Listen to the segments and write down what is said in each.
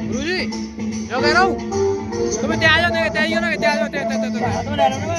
गुरुजी जो कह रहा हूँ तुम्हें त्याग जाते त्याग ना त्याग जाते तुम ले लो ना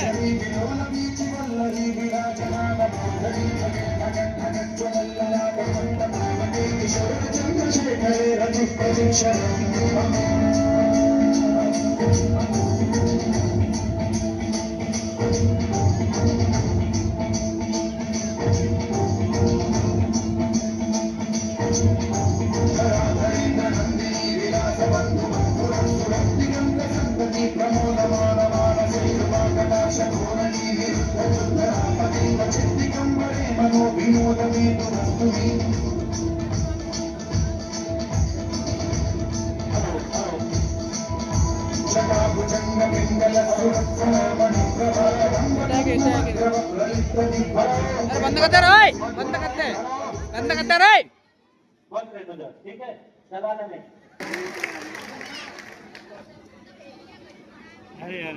अरे बंद करते रे बंद करते रे ठीक है चलाने में अरे यार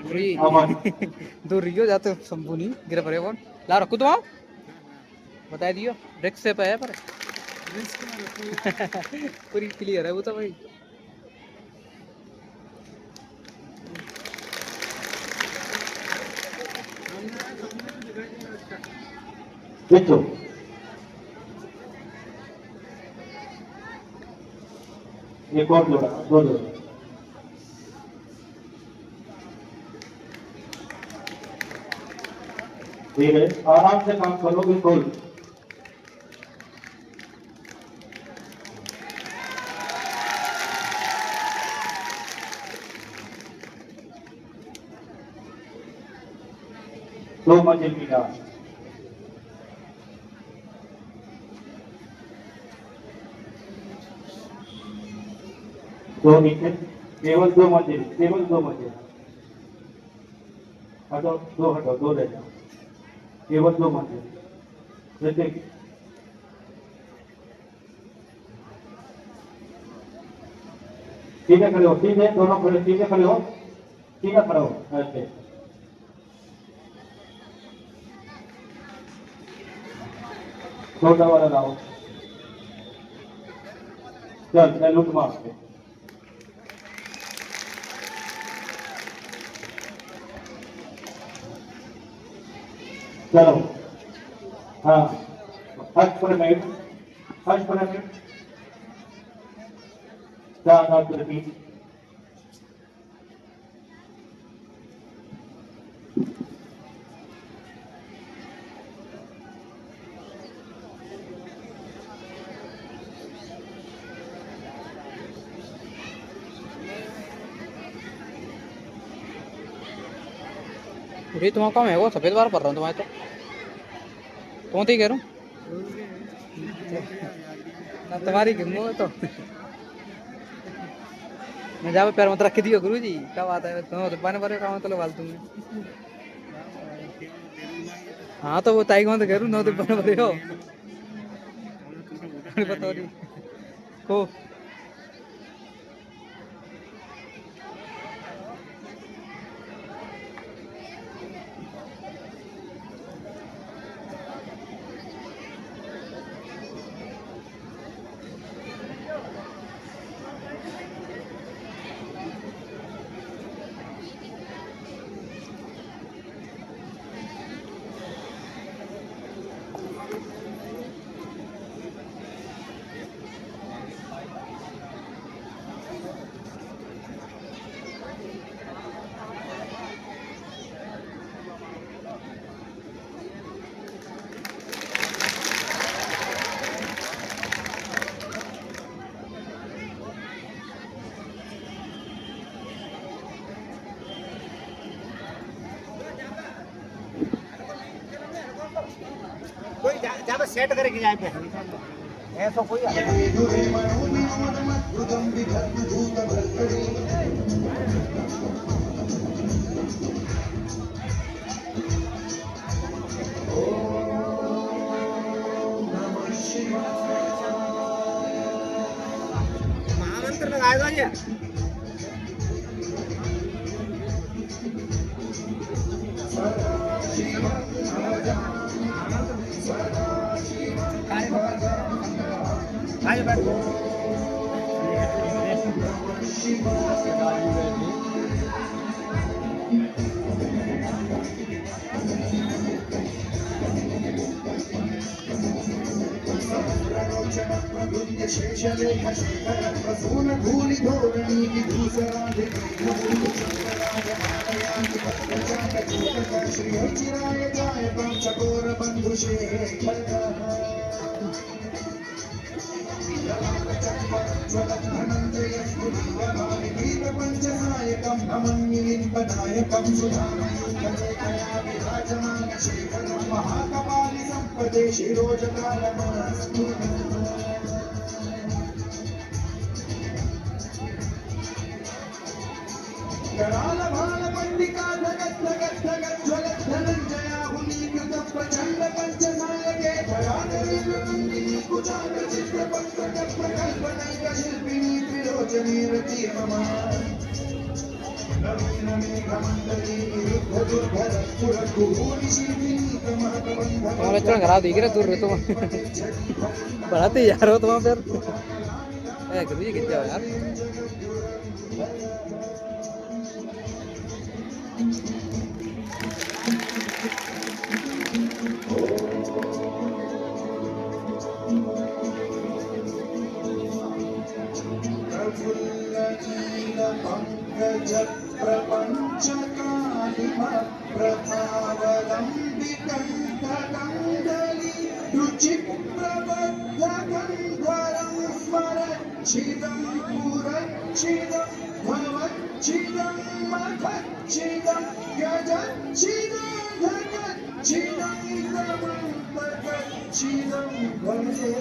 दूर रियो जाते संपूनी गिर पड़े कौन ला रखो तुम बता दियो ब्रेक से पे है पर पूरी क्लियर है वो तो भाई देखो एक और जोड़ा दो जोड़ा ठीक है आराम से काम करो बिल्कुल दो मंजिल की डाल दो नीचे केवल दो मंजिल हटो दो ले जाओ केवल दो मंजिल जैसे ठीक है खड़े हो ठीक है दोनों खड़े ठीक है खड़े हो ठीक है खड़े हो ऐसे छोटा वाला लाओ चल सैल्यूट मार के चलो हाँ फर्स्ट पिरामिड चार रिपीट ये तुम्हारा काम है वो सफेद बार पड़ रहा हूँ तुम्हारे तो ही कह रहा हूँ ना तुम्हारी गिम्मो तो मैं जहाँ पे पैर मत रख दियो गुरु जी क्या बात है तुम तो पाने पर काम तो फालतू में हाँ तो वो ताई मत करूँ नौ तो पाने पर हो पता नहीं को ज्यादा सेट करेंगे यहाँ पे ऐसा कोई महामंत्र लगाएगा ये आइए बैठो कराल भाल पंडिका धगत धगत धगत ज्वलत धनंजया हुनीयुत प्रचंड पंचनायके धराधरी नंदिनी कुचाग्र चित्र पत्र प्रकल्पनैक शिल्पिनी त्रिलोचनी रति मम नवीन मेघमंडली विरुद्ध दुर्धर पुर कुहूनि शिल्पिनी कमल प्रबंध तुम्हारा चढ़ करा देगी ना दूर तुम बड़ा तैयार हो तुम फिर कभी गिर जाओ यार पंकज प्रपंच प्रभावलंबी कंठकंडली रुचि प्रबद्ध गंधरं स्मरच्छिदं पुरच्छिदं भवच्छिदं मखच्छिदं गजच्छिदं धगच्छिदं दमन्तकच्छिदं भजे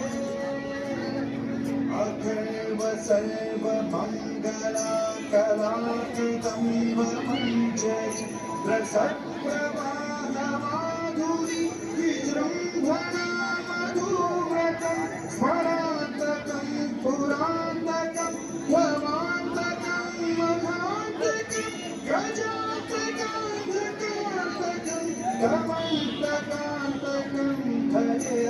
अखर्व सर्व मंगला कलाकृतं वमञ्जरी रसप्रवाह माधुरी विजृम्भणा मधुव्रतं स्मरान्तकं पुरान्तकं भवान्तकं मघान्तकं गजान्तकान्तकान्तकं गमन्तकान्तकं भजे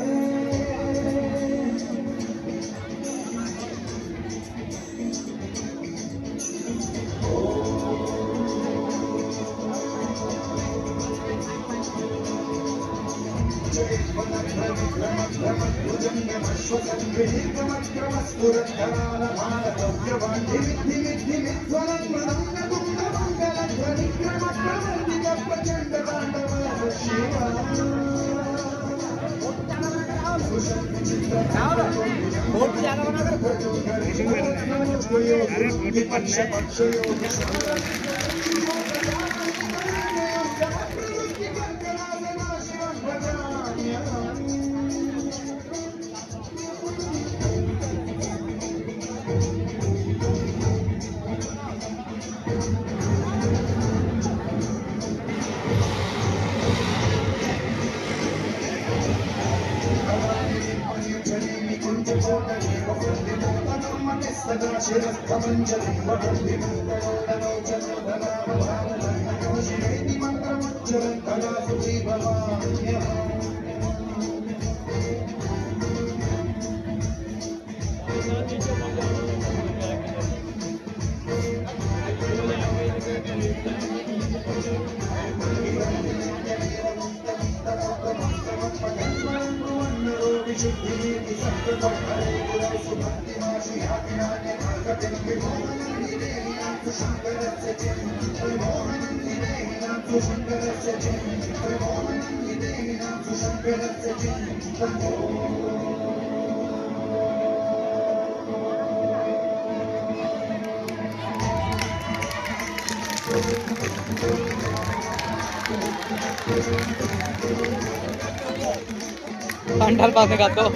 पंडाल पासे का तो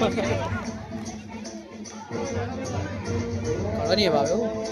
नहीं है बाबू